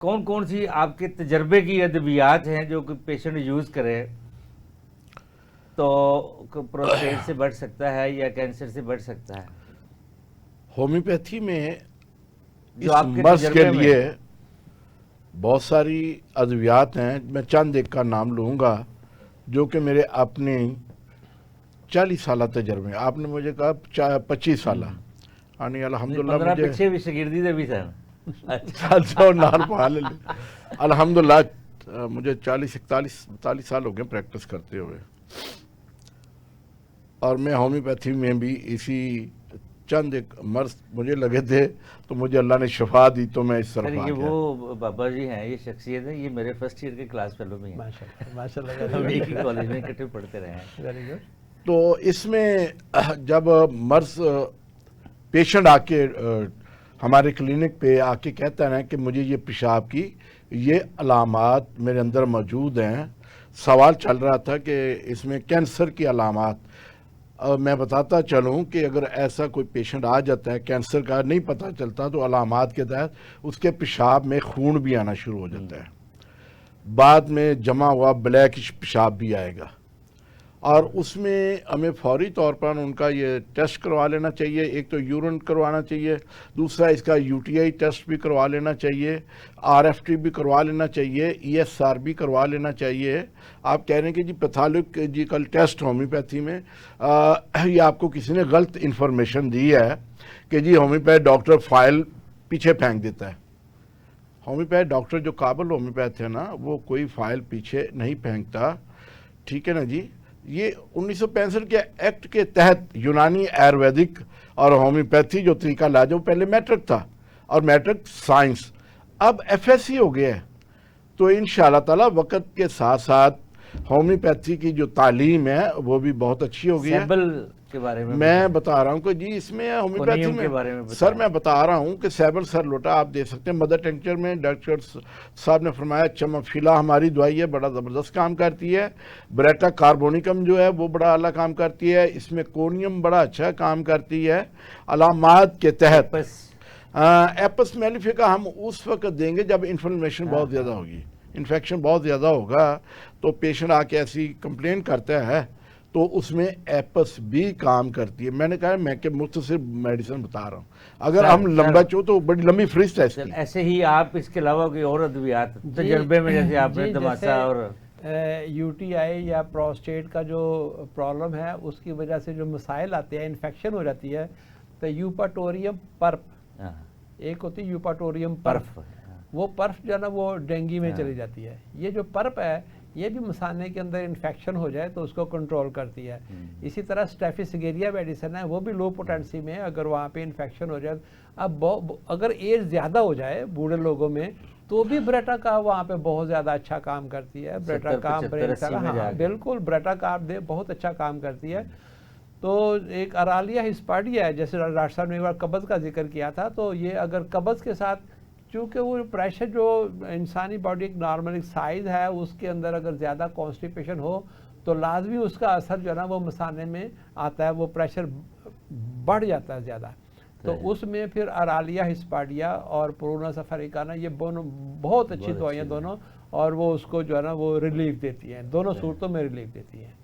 कौन कौन सी आपके तजर्बे की अद्वियात हैं जो कि पेशेंट यूज़ करे तो प्रोस्टेट से बढ़ सकता है या कैंसर से बढ़ सकता है, होम्योपैथी में जो इस आपके मर्ज के तजर्बे में? लिए बहुत सारी अद्वियात हैं। मैं चंद एक का नाम लूँगा जो कि मेरे अपने 40 साल तजर्बे। आपने मुझे कहा 25 साल, यानी नहीं, अल्हम्दुलिल्लाह 15 मुझे पीछे भी शागिर्दी दे भी सर। अच्छा। साल सौ नार पाल अल्हम्दुलिल्लाह मुझे 40 41 42 साल हो गए प्रैक्टिस करते हुए। और मैं होम्योपैथी में भी इसी चंद एक मर्ज मुझे लगे थे तो मुझे अल्लाह ने शफा दी तो मैं इस सर तरफ आ ये गया। वो बाबा जी हैं, ये शख्सियत है, ये मेरे फर्स्ट ईयर के क्लास फेलो में हैं। माशाल्लाह माशाल्लाह, हम वेरी एक ही गुड कॉलेज में इकट्ठे पढ़ते रहे हैं। Very good. तो इसमें जब मर्ज पेशेंट आके हमारे क्लिनिक पे आके कहता है कि मुझे ये पेशाब की ये अलामात मेरे अंदर मौजूद हैं, सवाल चल रहा था कि इसमें कैंसर की अलामात। मैं बताता चलूँ कि अगर ऐसा कोई पेशेंट आ जाता है कैंसर का नहीं पता चलता तो अलामात के तहत उसके पेशाब में खून भी आना शुरू हो जाता है, बाद में जमा हुआ ब्लैकिश पेशाब भी आएगा। और उसमें हमें फौरी तौर पर उनका ये टेस्ट करवा लेना चाहिए। एक तो यूरिन करवाना चाहिए, दूसरा इसका यूटीआई टेस्ट भी करवा लेना चाहिए, आरएफटी भी करवा लेना चाहिए, ईएसआर भी करवा लेना चाहिए। आप कह रहे हैं कि जी पैथोलॉजिकल टेस्ट होम्योपैथी में ये आपको किसी ने गलत इन्फॉर्मेशन दी है कि जी होम्योपैथ डॉक्टर फाइल पीछे फेंक देता है। होम्योपैथ डॉक्टर जो काबिल होम्योपैथ है ना, वो कोई फाइल पीछे नहीं फेंकता, ठीक है ना जी। ये 1965 के एक्ट के तहत यूनानी आयुर्वेदिक और होम्योपैथी जो तरीका इलाज है वो पहले मैट्रिक था और मैट्रिक साइंस, अब एफएससी हो गया है। तो इंशाअल्लाह ताला वक्त के साथ साथ होम्योपैथी की जो तालीम है वो भी बहुत अच्छी हो गई है। सैबल के बारे में मैं बता रहा हूँ कि जी इसमें होम्योपैथी कोनियम के में बारे में बताएं। सर मैं बता रहा हूँ कि सैबल सर लोटा आप दे सकते हैं। मदर टेंचर में डॉक्टर साहब ने फरमाया चमफिला हमारी दवाई है, बड़ा ज़बरदस्त काम करती है। ब्रेटा कार्बोनिकम जो है वो बड़ा अला काम करती है। इसमें कोनियम बड़ा अच्छा काम करती है। अलामात के तहत एपस मेलिफिका हम उस वक्त देंगे जब इन्फ्लेमेशन बहुत ज़्यादा होगी, इन्फेक्शन बहुत ज़्यादा होगा। तो पेशेंट आके ऐसी कंप्लेन करता है तो उसमें एपस भी काम करती है। मैंने कहा मैं कि मुख्तसर मेडिसिन बता रहा हूँ, अगर हम लंबा चो तो बड़ी लंबी फ्रिस्ट है इसकी। ऐसे ही आप इसके अलावा कोई और अद्वियात तजर्बे में जैसे आपने तमाशा और यूटीआई या प्रोस्टेट का जो प्रॉब्लम है उसकी वजह से जो मसाइल आते हैं, इन्फेक्शन हो जाती है, तो यूपाटोरियम पर्प, एक होती है यूपाटोरियम पर्फ, वो पर्फ जो है ना वो डेंगू में चली जाती है। ये जो पर्प है ये भी मसाने के अंदर इन्फेक्शन हो जाए तो उसको कंट्रोल करती है। इसी तरह स्टेफिसगेरिया मेडिसिन है, वो भी लो पोटेंसी में है, अगर वहाँ पे इन्फेक्शन हो जाए। अब अगर एज ज़्यादा हो जाए बूढ़े लोगों में तो भी ब्रेटा का वहाँ पे बहुत ज़्यादा अच्छा काम करती है। ब्रेटा का ब्रेन, हाँ बिल्कुल, ब्रेटा का दे बहुत अच्छा काम करती है। तो एक अरालिया हिस्पाडिया है, जैसे डॉक्टर साहब ने एक बार कब्ज़ का जिक्र किया था, तो ये अगर कब्ज़ के साथ, चूँकि वो प्रेशर जो इंसानी बॉडी एक नॉर्मल एक साइज़ है उसके अंदर अगर ज़्यादा कॉन्स्टिपेशन हो तो लाजमी उसका असर जो है ना वो मसाने में आता है, वो प्रेशर बढ़ जाता है ज़्यादा। तो उसमें फिर अरालिया हिस्पाडिया और प्रोनस अफ्रीकाना ये दोनों बहुत अच्छी दवाइयाँ दोनों, और वो उसको जो है ना वो रिलीफ देती हैं, दोनों सूरतों में रिलीफ देती हैं।